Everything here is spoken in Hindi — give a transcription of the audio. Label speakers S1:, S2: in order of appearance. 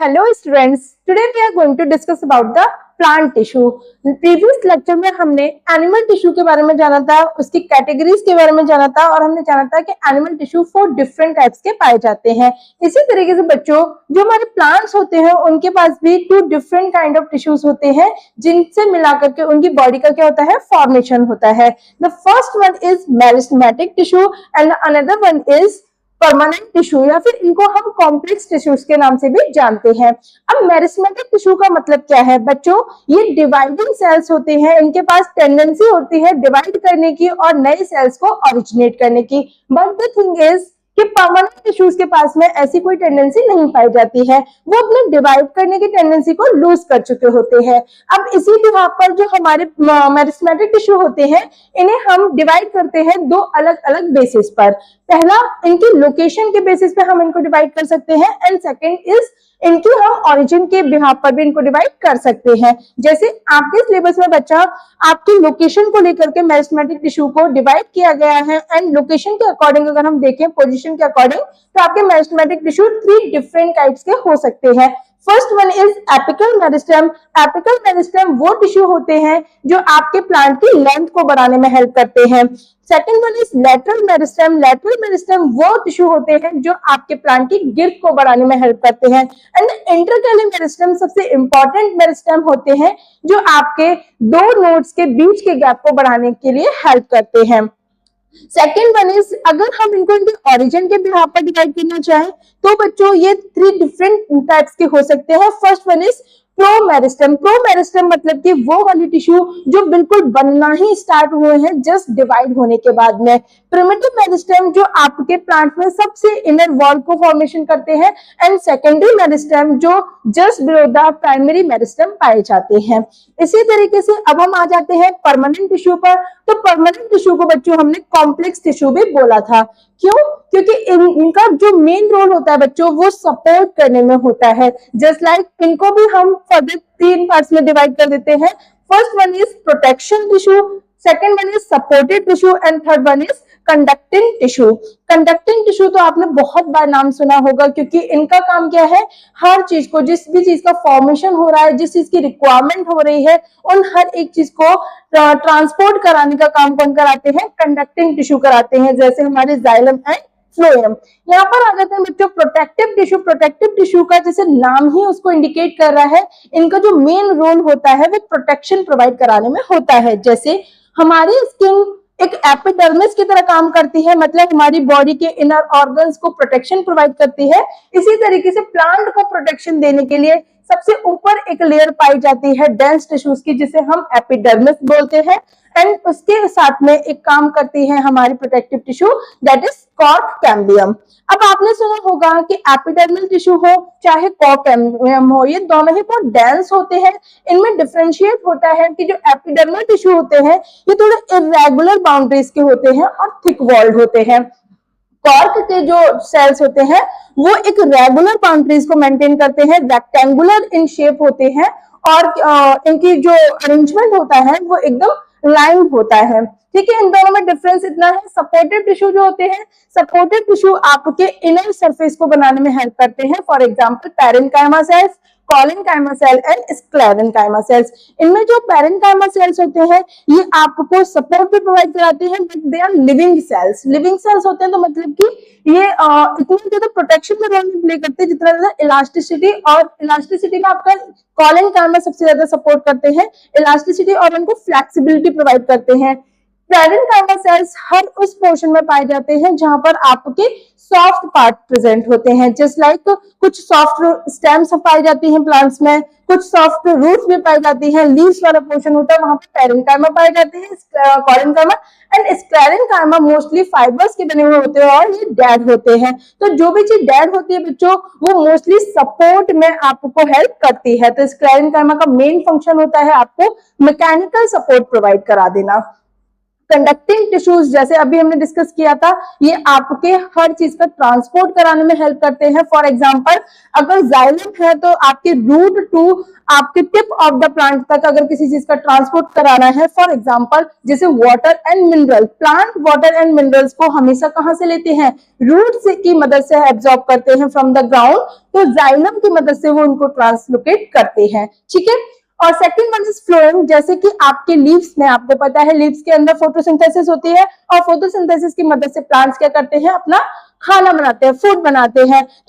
S1: Hello students, today we are going to discuss about the plant tissue. Previous lecture में हमने animal tissue के बारे में जाना था, उसकी categories के बारे में जाना था और हमने जाना था कि animal tissue 4 different types के पाए जाते हैं. इसी तरीके से बच्चों जो हमारे plants होते हैं उनके पास भी 2 different kind of tissues होते हैं जिनसे मिला करके उनकी body का क्या होता है formation होता है. The first one is meristematic tissue and another one is permanent tissue या फिर इनको हम कॉम्प्लेक्स टिश्यूज के नाम से भी जानते हैं. अब मेरिस्मेटिक टिश्यू का मतलब क्या है बच्चों, ये डिवाइडिंग सेल्स होते हैं, इनके पास टेंडेंसी होती है डिवाइड करने की और नए सेल्स को ओरिजिनेट करने की. बट द थिंग इज कि परमानेंट टिश्यूज के पास में ऐसी कोई टेंडेंसी नहीं पाई जाती है, वो अपने डिवाइड करने की टेंडेंसी को लूज कर चुके होते हैं. अब इसी बिहाफ पर जो हमारे मेरिस्मेटिक टिश्यू होते हैं इन्हें हम डिवाइड करते हैं 2 अलग अलग बेसिस पर. पहला, इनकी लोकेशन के बेसिस पे हम इनको डिवाइड कर सकते हैं एंड सेकंड इज इनकी हम ओरिजिन के बिहाफ पर भी इनको डिवाइड कर सकते हैं. जैसे आपके सिलेबस में बच्चा आपकी लोकेशन को लेकर के मेरिस्मेटिक टिश्यू को डिवाइड किया गया है एंड लोकेशन के अकॉर्डिंग अगर हम देखें पोजीशन के अकॉर्डिंग तो आपके मेरिस्मेटिक टिश्यू 3 डिफरेंट टाइप्स के हो सकते हैं. First one is apical meristem. Apical meristem वो टिश्यू होते हैं जो आपके प्लांट की लेंथ को बढ़ाने में हेल्प करते हैं. Second one is lateral meristem. Lateral meristem वो टिश्यू होते हैं जो आपके प्लांट की गिर्थ को बढ़ाने में हेल्प करते हैं. एंड इंटरकैली मेरिस्टेम सबसे इंपॉर्टेंट मेरिस्टेम होते हैं जो आपके 2 नोड्स के बीच के गैप को बढ़ाने के लिए हेल्प करते हैं. सेकेंड वन इज अगर हम इनको इनके ओरिजिन के बिहाफ पर डिवाइड करना चाहें तो बच्चों ये 3 डिफरेंट टाइप्स के हो सकते हैं. First one is promeristem. Promeristem मतलब कि वो वाली टिश्यू जो बिल्कुल बनना ही स्टार्ट हुए हैं जस्ट डिवाइड होने के बाद में. प्रिमिटिव मेरिस्टेम जो आपके प्लांट में सबसे इनर वॉल को फॉर्मेशन करते हैं एंड सेकेंडरी मेरिस्टेम जो just below the primary meristem पाए जाते हैं. इसी तरीके से अब हम आ जाते हैं परमानेंट टिश्यू पर. तो परमानेंट टिश्यू को बच्चों हमने कॉम्प्लेक्स टिश्यू भी बोला था. क्यों? क्योंकि इनका जो मेन रोल होता है बच्चों वो सपोर्ट करने में होता है. जस्ट लाइक इनको भी हम फर्दर 3 पार्ट्स में डिवाइड कर देते हैं. First one is protection tissue, second one is supported tissue and third one is conducting tissue. Conducting tissue तो आपने बहुत बार नाम सुना होगा क्योंकि इनका काम क्या है, हर चीज को जिस भी चीज का फॉर्मेशन हो रहा है, जिस चीज की रिक्वायरमेंट हो रही है उन हर एक चीज को ट्रांसपोर्ट कराने का काम कौन कराते हैं, कंडक्टिंग टिश्यू कराते हैं. जैसे हमारे जाइलम एंड फ्लोएम. यहाँ पर आ जाते हैं बच्चों प्रोटेक्टिव टिश्यू. प्रोटेक्टिव टिश्यू का जैसे नाम ही उसको इंडिकेट कर रहा है, इनका जो मेन रोल होता है वो प्रोटेक्शन प्रोवाइड कराने में होता है. जैसे हमारी स्किन एक एपिडर्मिस की तरह काम करती है, मतलब हमारी बॉडी के इनर ऑर्गन्स को प्रोटेक्शन प्रोवाइड करती है. इसी तरीके से प्लांट को प्रोटेक्शन देने के लिए सबसे ऊपर एक लेयर पाई जाती है डेंस टिश्यूज की जिसे हम एपिडर्मिस बोलते हैं एंड उसके साथ में एक काम करती है हमारी protective tissue that is cork cambium. अब आपने सुना होगा कि एपिडर्मल टिश्यू हो चाहे कॉर्क कैम्बियम हो, ये दोनों ही बहुत डेंस होते हैं. इनमें डिफरेंशिएट होता है कि जो एपिडर्मल टिश्यू होते हैं ये थोड़े इरेगुलर बाउंड्रीज के होते हैं और थिक वॉल्ड होते हैं. कॉर्क के जो सेल्स होते हैं वो एक रेगुलर बाउंड्रीज को मेंटेन करते हैं, रेक्टेंगुलर इन शेप होते हैं और इनकी जो अरेंजमेंट होता है वो एकदम लाइन होता है. ठीक है, इन दोनों में डिफरेंस इतना है. सपोर्टिव टिश्यू जो होते हैं, सपोर्टिव टिश्यू आपके इनर सरफेस को बनाने में हेल्प करते हैं. For example parenchyma cells, collenchyma cell and sclerenchyma cells. इनमें जो पैरेन्काइमा सेल्स होते हैं ये आपको सपोर्ट भी प्रोवाइड कराते हैं but they are living cells. Living cells होते हैं तो मतलब कि ये इतना ज्यादा प्रोटेक्शन में रोल प्ले करते हैं जितना ज्यादा इलास्टिसिटी, और इलास्टिसिटी में आपका कॉलेनकाइमा सबसे ज्यादा सपोर्ट करते हैं. इलास्टिसिटी और उनको फ्लेक्सिबिलिटी प्रोवाइड करते हैं. पैरेन्काइमा सेल्स हर उस पोर्शन में पाए जाते हैं जहां पर आपके सॉफ्ट पार्ट प्रेजेंट होते हैं. जस्ट लाइक कुछ सॉफ्ट स्टेम्स पाई जाती हैं प्लांट्स में, कुछ सॉफ्ट रूट्स भी पाई जाती हैं, लीव्स वाला पोर्शन होता है वहां पे पैरेन्काइमा पाए जाते हैं, collenchyma and sclerenchyma mostly fibres के बने हुए होते हैं और ये डेड होते हैं. तो जो भी चीज डेड होती है बच्चों वो मोस्टली सपोर्ट में आपको हेल्प करती है. तो स्क्लेरेन्काइमा का मेन फंक्शन होता है आपको मैकेनिकल सपोर्ट प्रोवाइड करा देना. कंडक्टिंग टिश्यूज जैसे अभी हमने डिस्कस किया था, ये आपके हर चीज का ट्रांसपोर्ट कराने में हेल्प करते हैं। फॉर एग्जांपल, अगर जाइलम है तो आपके रूट टू आपके टिप ऑफ द प्लांट तक अगर किसी चीज का ट्रांसपोर्ट कराना है, फॉर एग्जांपल जैसे water and mineral, plant water and minerals को हमेशा कहां से लेते हैं? रूट से की मदद से एब्जॉर्ब करते हैं फ्रॉम द ग्राउंड, तो जाइलम की मदद से वो उनको ट्रांसलोकेट करते हैं। ठीक है, और सेकंड वन इज फ्लोएम, जैसे कि आपके लीव्स में, आपको पता है लीव्स के अंदर फोटोसिंथेसिस होती है, और फोटोसिंथेसिस की मदद से प्लांट्स क्या करते हैं? अपना खाना बनाते हैं, फूड बनाते हैं। तो